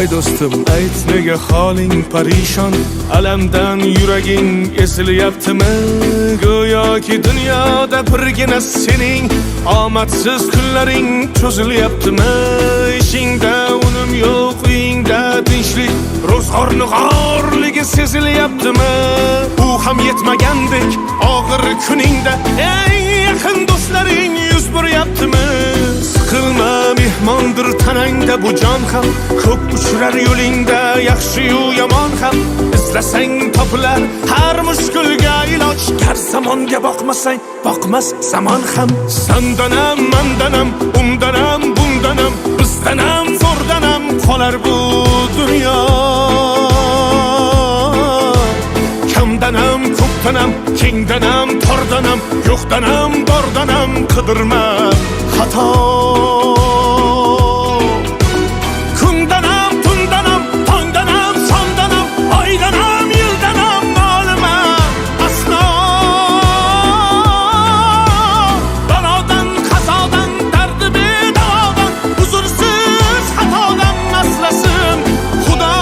Ay do'stim, ayt nega holing parishon, alamdan yuraging esilyaptimi? Go'yoki dunyoda birgina sening omadsiz kunlaring cho'zilyaptimi? Ishingda unum yo'q, uyingda tinchlik, ro'zg'orning g'orligi sezilyaptimi? U ham yetmagandek og'ir kuningda eng yaqin do'stlaring yuz buryaptimi? Siqilma, mehmondir tanangda bu jon ham, ko'p uchrar yo'lingda yaxshi-yu yomon ham. Izlasang topilar har mushkulga iloj, gar zamonga boqmasang boqmas zamon ham. Sandanam, mandanam, undanam, bundanam, bizdanam, zo'rdanam qolar bu dunyo. Kamdanam, ko'pdanam, kengdanam, tordanam, yo'qdanam, bordanam qidirma xato. Kundanam, tundanam, tongdanam, sondanam, oydanam, yildanam nolima aslo. Balodan, qazodan, dardi bedavodan, huzursiz xatodan asrasin Xudo.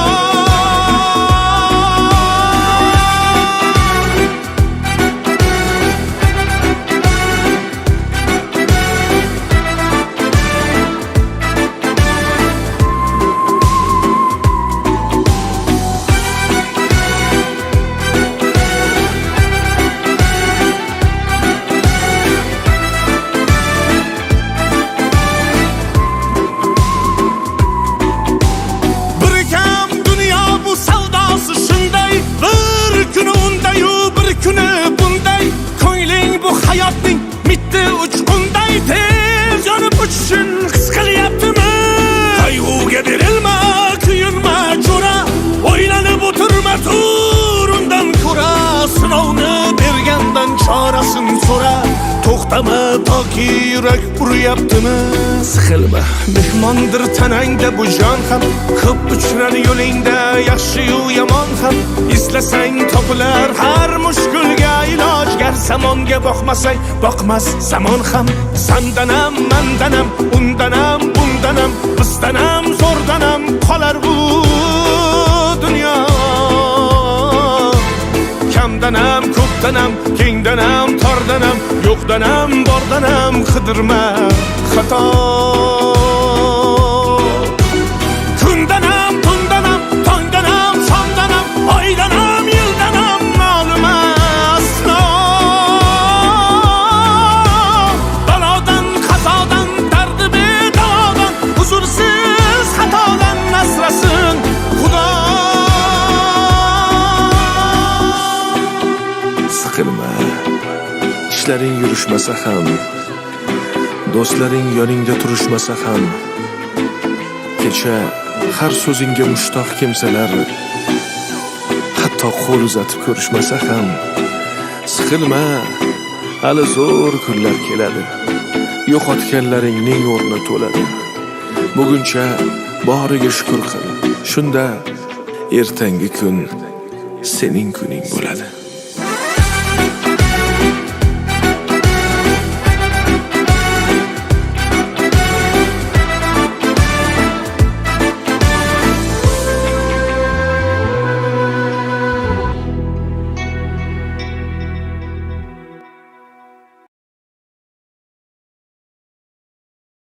Hayotning mitti uchqunday tez yonib uchishing his qilyaptimi? Qayg'uga berilma, kuyinma jo'ra, o'ylanib o'tirma, tur undan ko'ra. Sinovni bergandan chorasin so'ra, to'xtama toki yurak uryaptimi? Siqilma, mehmondir tanangda bu jon ham, ko'p uchrar yo'lingda yaxshi-yu yomon ham. Izlasang topilar har mushkulga iloj, gar zamonga boqmasang boqmas zamon ham. Sandanam, mandanam, undanam, bundanam, bizdanam, zo'rdanam qolar bu dunyo. Kamdanam, ko'pdanam, kengdanam, tordanam, yo'qdanam, bordanam qidirma xato. Kundanam, tundanam, tongdanam, sondanam, oydanam, yildanam nolima aslo. Balodan, qazodan, dardi bedavodan, huzursiz xatodan asrasin Xudo. Siqilma, ishlaring yurishmasa ham, do'stlaring yoningda turishmasa ham, kecha har so'zingga mushtoq kimsalar hatto qo'l uzatib ko'rishmasa ham, siqilma, hali zo'r kunlar keladi, yo'qotganlaringning o'rni to'ladi. Buguncha boriga shukr qil, shunda ertangi kun sening kuning bo'ladi.